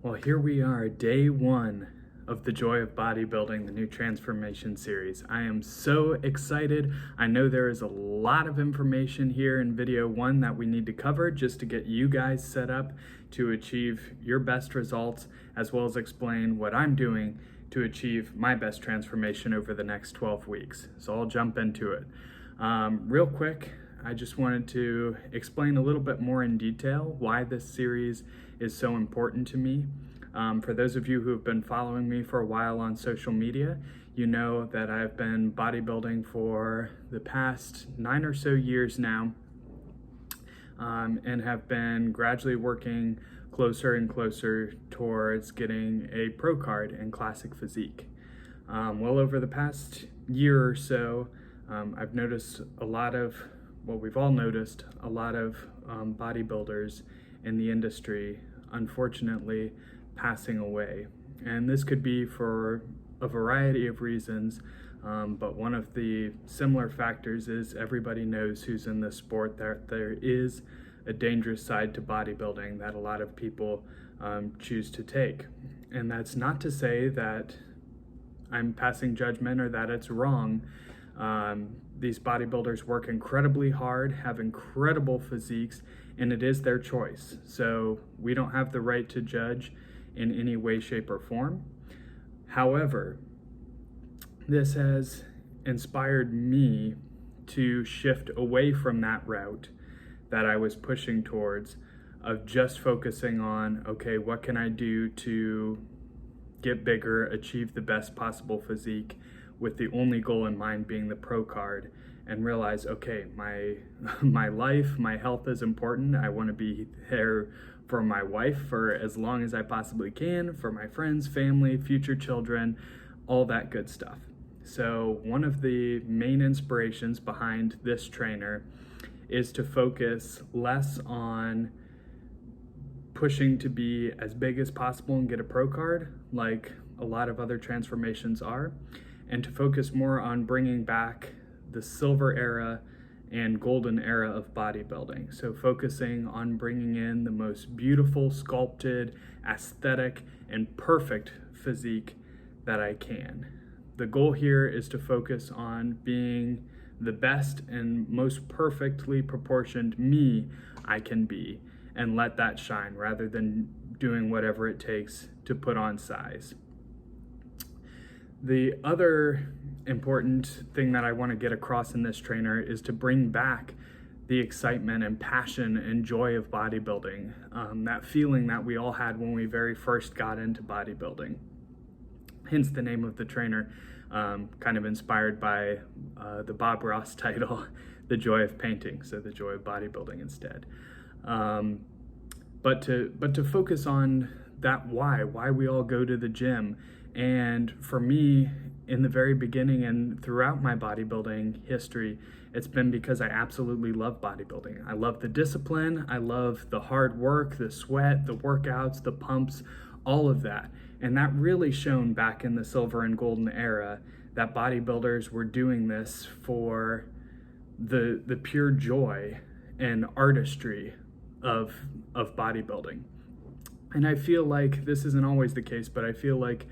Well, here we are, day one of the Joy of Bodybuilding, the new transformation series. I am so excited. I know there is a lot of information here in video one that we need to cover just to get you guys set up to achieve your best results, as well as explain what I'm doing to achieve my best transformation over the next 12 weeks. So I'll jump into it. Real quick, I just wanted to explain a little bit more in detail why this series is so important to me. For those of you who have been following me for a while on social media, you know that I've been bodybuilding for the past 9 or so years now, and have been gradually working closer and closer towards getting a pro card in classic physique. Well, over the past year or so, I've noticed we've all noticed a lot of bodybuilders in the industry, unfortunately, passing away. And this could be for a variety of reasons, but one of the similar factors is everybody knows who's in this sport that there is a dangerous side to bodybuilding that a lot of people choose to take. And that's not to say that I'm passing judgment or that it's wrong. These bodybuilders work incredibly hard, have incredible physiques, and it is their choice. So we don't have the right to judge in any way, shape, or form. However, this has inspired me to shift away from that route that I was pushing towards, of just focusing on, okay, what can I do to get bigger, achieve the best possible physique, with the only goal in mind being the pro card, and realize, okay, my life, my health is important. I want to be there for my wife for as long as I possibly can, for my friends, family, future children, all that good stuff. So one of the main inspirations behind this trainer is to focus less on pushing to be as big as possible and get a pro card, like a lot of other transformations are, and to focus more on bringing back the silver era and golden era of bodybuilding. So focusing on bringing in the most beautiful, sculpted, aesthetic, and perfect physique that I can. The goal here is to focus on being the best and most perfectly proportioned me I can be, and let that shine rather than doing whatever it takes to put on size. The other important thing that I want to get across in this trainer is to bring back the excitement and passion and joy of bodybuilding, that feeling that we all had when we very first got into bodybuilding. Hence the name of the trainer, kind of inspired by the Bob Ross title, The Joy of Painting, so The Joy of Bodybuilding instead. But to focus on that why we all go to the gym. And for me, in the very beginning and throughout my bodybuilding history, it's been because I absolutely love bodybuilding. I love the discipline, I love the hard work, the sweat, the workouts, the pumps, all of that. And that really shone back in the silver and golden era, that bodybuilders were doing this for the pure joy and artistry of bodybuilding. And I feel like this isn't always the case, but I feel like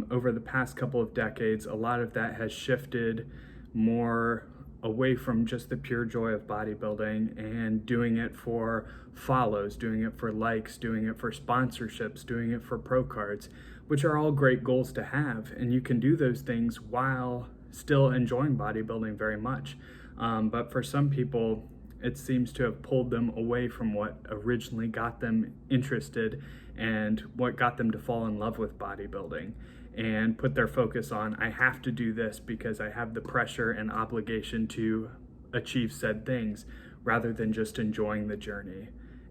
over the past couple of decades, a lot of that has shifted more away from just the pure joy of bodybuilding and doing it for follows, doing it for likes, doing it for sponsorships, doing it for pro cards, which are all great goals to have. And you can do those things while still enjoying bodybuilding very much. But for some people, it seems to have pulled them away from what originally got them interested and what got them to fall in love with bodybuilding, and put their focus on, I have to do this because I have the pressure and obligation to achieve said things, rather than just enjoying the journey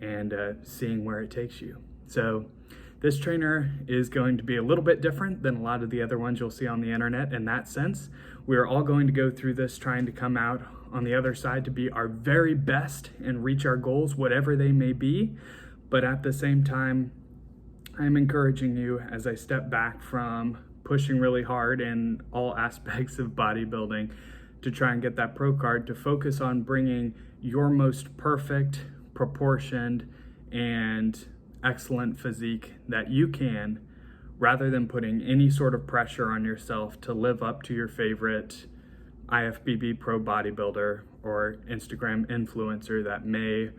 and seeing where it takes you. So this trainer is going to be a little bit different than a lot of the other ones you'll see on the internet in that sense. We're all going to go through this trying to come out on the other side to be our very best and reach our goals, whatever they may be. But at the same time, I'm encouraging you, as I step back from pushing really hard in all aspects of bodybuilding to try and get that pro card, to focus on bringing your most perfect, proportioned, and excellent physique that you can, rather than putting any sort of pressure on yourself to live up to your favorite IFBB pro bodybuilder or Instagram influencer that may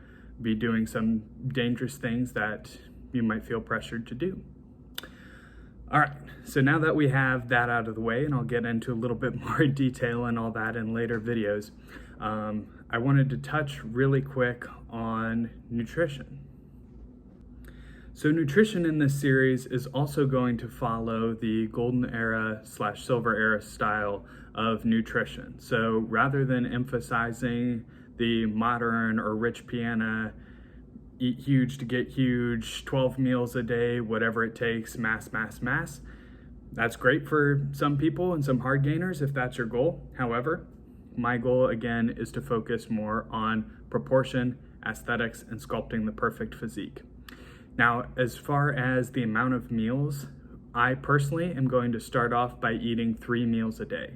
be doing some dangerous things that you might feel pressured to do. All right, so now that we have that out of the way, and I'll get into a little bit more detail and all that in later videos, I wanted to touch really quick on nutrition. So nutrition in this series is also going to follow the golden era / silver era style of nutrition. So rather than emphasizing the modern or rich piana, eat huge to get huge, 12 meals a day, whatever it takes, mass, that's great for some people and some hard gainers if that's your goal. However, my goal again is to focus more on proportion, aesthetics, and sculpting the perfect physique. Now, as far as the amount of meals, I personally am going to start off by eating 3 meals a day.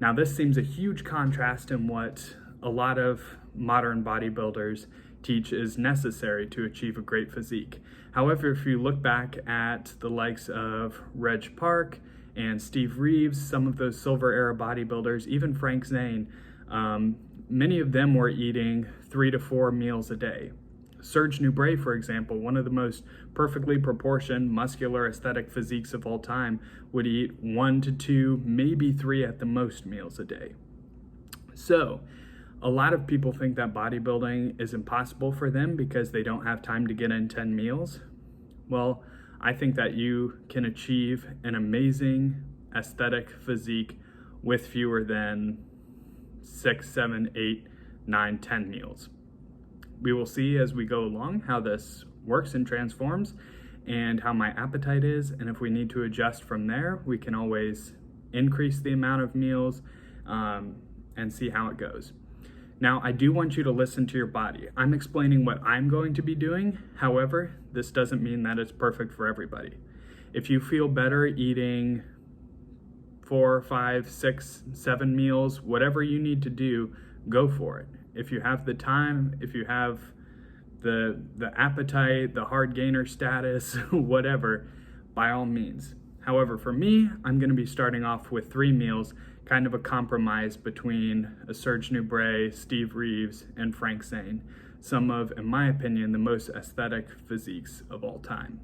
Now, this seems a huge contrast in what a lot of modern bodybuilders teach is necessary to achieve a great physique. However, if you look back at the likes of Reg Park and Steve Reeves, some of those silver era bodybuilders, even Frank Zane, many of them were eating 3 to 4 meals a day. Serge Nubret, for example, one of the most perfectly proportioned, muscular, aesthetic physiques of all time, would eat 1 to 2, maybe 3 at the most meals a day. So, a lot of people think that bodybuilding is impossible for them because they don't have time to get in 10 meals. Well, I think that you can achieve an amazing aesthetic physique with fewer than 6, 7, 8, 9, 10 meals. We will see as we go along how this works and transforms and how my appetite is, and if we need to adjust from there, we can always increase the amount of meals and see how it goes. Now, I do want you to listen to your body. I'm explaining what I'm going to be doing. However, this doesn't mean that it's perfect for everybody. If you feel better eating 4, 5, 6, 7 meals, whatever you need to do, go for it. If you have the time, if you have the appetite, the hard gainer status, whatever, by all means. However, for me, I'm going to be starting off with 3 meals, kind of a compromise between a Serge Nubret, Steve Reeves, and Frank Zane. Some of, in my opinion, the most aesthetic physiques of all time.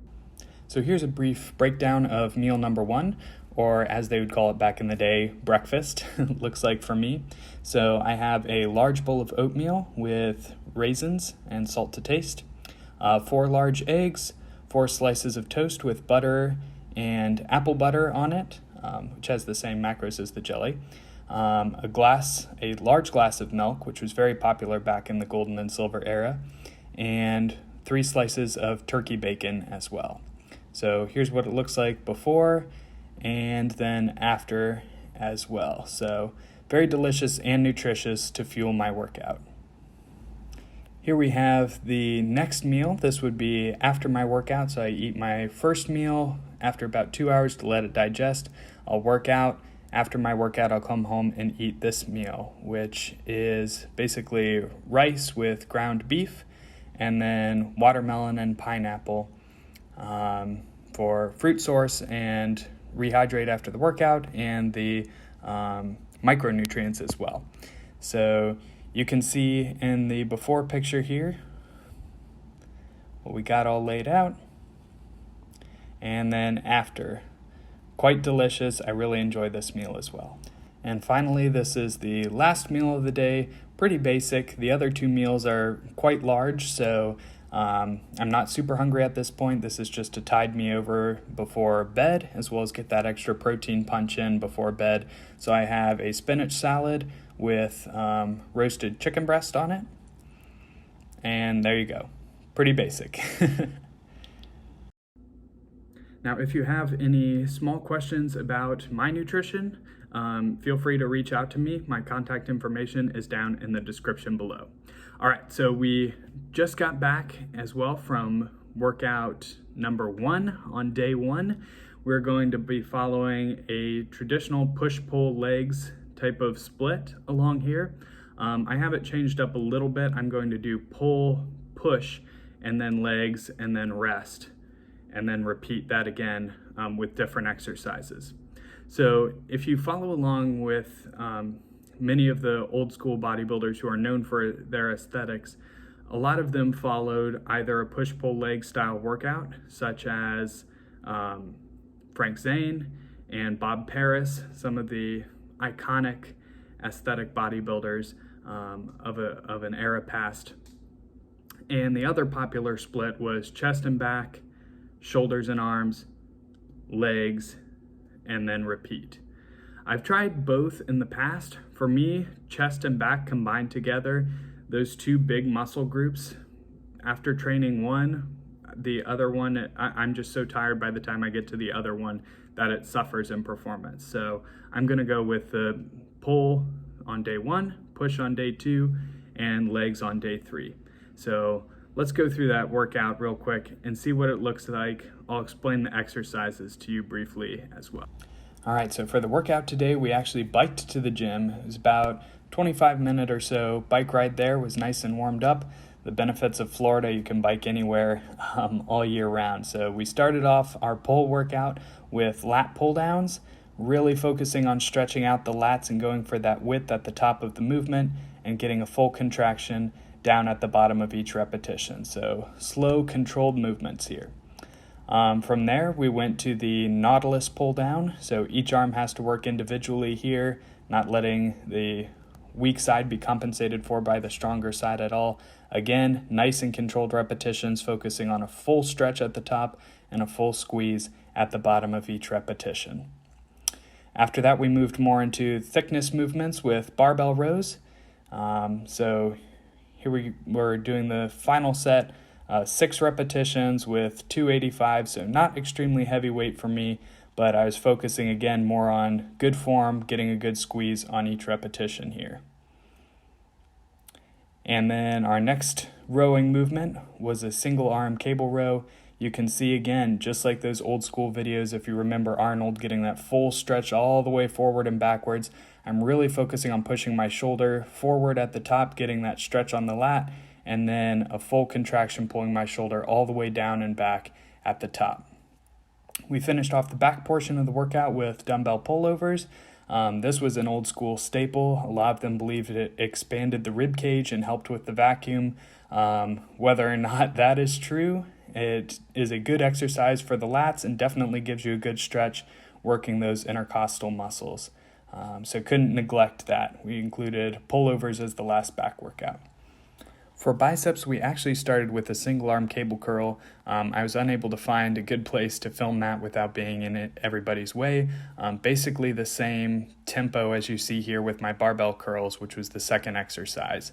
So here's a brief breakdown of meal number 1, or as they would call it back in the day, breakfast, looks like for me. So I have a large bowl of oatmeal with raisins and salt to taste, 4 large eggs, 4 slices of toast with butter and apple butter on it, which has the same macros as the jelly, a large glass of milk, which was very popular back in the golden and silver era, and 3 slices of turkey bacon as well. So here's what it looks like before and then after as well. So very delicious and nutritious to fuel my workout. Here we have the next meal. This would be after my workout. So I eat my first meal after about 2 hours to let it digest. I'll work out. After my workout, I'll come home and eat this meal, which is basically rice with ground beef and then watermelon and pineapple for fruit source and rehydrate after the workout, and the micronutrients as well. So you can see in the before picture here what we got all laid out, and then after. Quite delicious. I really enjoy this meal as well. And finally, this is the last meal of the day. Pretty basic. The other 2 meals are quite large, so I'm not super hungry at this point. This is just to tide me over before bed, as well as get that extra protein punch in before bed. So I have a spinach salad with roasted chicken breast on it. And there you go. Pretty basic. Now, if you have any small questions about my nutrition, feel free to reach out to me. My contact information is down in the description below. All right, so we just got back as well from workout number 1 on day 1. We're going to be following a traditional push-pull legs type of split along here. I have it changed up a little bit. I'm going to do pull, push, and then legs, and then rest, and then repeat that again with different exercises. So if you follow along with many of the old school bodybuilders who are known for their aesthetics, a lot of them followed either a push-pull leg style workout, such as Frank Zane and Bob Paris, some of the iconic aesthetic bodybuilders of an era past. And the other popular split was chest and back, shoulders and arms, legs, and then repeat. I've tried both in the past. For me, chest and back combined together, those two big muscle groups, after training one, the other one, I'm just so tired by the time I get to the other one that it suffers in performance. So I'm gonna go with the pull on day 1, push on day 2, and legs on day 3. So let's go through that workout real quick and see what it looks like. I'll explain the exercises to you briefly as well. All right, so for the workout today, we actually biked to the gym. It was about 25-minute or so bike ride there, was nice and warmed up. The benefits of Florida, you can bike anywhere all year round. So we started off our pull workout with lat pull downs, really focusing on stretching out the lats and going for that width at the top of the movement and getting a full contraction down at the bottom of each repetition. So slow, controlled movements here. From there, we went to the Nautilus pull down. So each arm has to work individually here, not letting the weak side be compensated for by the stronger side at all. Again, nice and controlled repetitions, focusing on a full stretch at the top and a full squeeze at the bottom of each repetition. After that, we moved more into thickness movements with barbell rows. So here we were doing the final set, 6 repetitions with 285, so not extremely heavy weight for me, but I was focusing again more on good form, getting a good squeeze on each repetition here. And then our next rowing movement was a single arm cable row. You can see again, just like those old school videos, if you remember Arnold getting that full stretch all the way forward and backwards, I'm really focusing on pushing my shoulder forward at the top, getting that stretch on the lat, and then a full contraction pulling my shoulder all the way down and back at the top. We finished off the back portion of the workout with dumbbell pullovers. This was an old school staple. A lot of them believed it expanded the rib cage and helped with the vacuum. Whether or not that is true, it is a good exercise for the lats and definitely gives you a good stretch working those intercostal muscles. So couldn't neglect that. We included pullovers as the last back workout. For biceps, we actually started with a single arm cable curl. I was unable to find a good place to film that without being in everybody's way. Basically the same tempo as you see here with my barbell curls, which was the second exercise.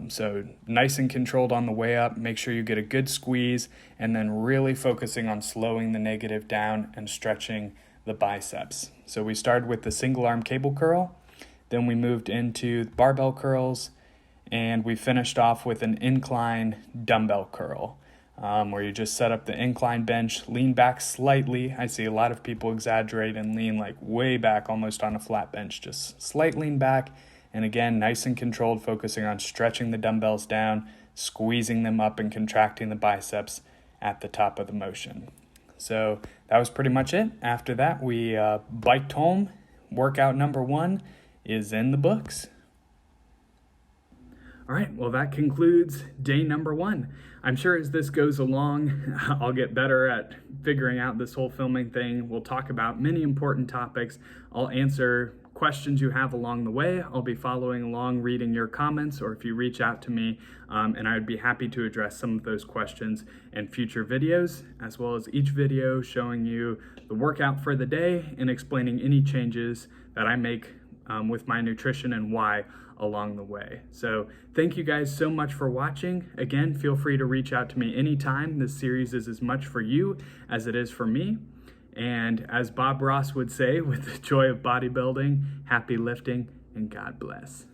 So nice and controlled on the way up, make sure you get a good squeeze, and then really focusing on slowing the negative down and stretching the biceps. So we started with the single arm cable curl, then we moved into barbell curls, and we finished off with an incline dumbbell curl, where you just set up the incline bench, lean back slightly. I see a lot of people exaggerate and lean like way back, almost on a flat bench, just slight lean back. And again, nice and controlled, focusing on stretching the dumbbells down, squeezing them up and contracting the biceps at the top of the motion. So that was pretty much it. After that, we biked home. Workout number 1 is in the books. All right, well, that concludes day number 1. I'm sure as this goes along, I'll get better at figuring out this whole filming thing. We'll talk about many important topics. I'll answer questions you have along the way. I'll be following along, reading your comments, or if you reach out to me, and I would be happy to address some of those questions in future videos, as well as each video showing you the workout for the day and explaining any changes that I make with my nutrition and why along the way. So thank you guys so much for watching. Again, feel free to reach out to me anytime. This series is as much for you as it is for me. And as Bob Ross would say, with the joy of bodybuilding, happy lifting and God bless.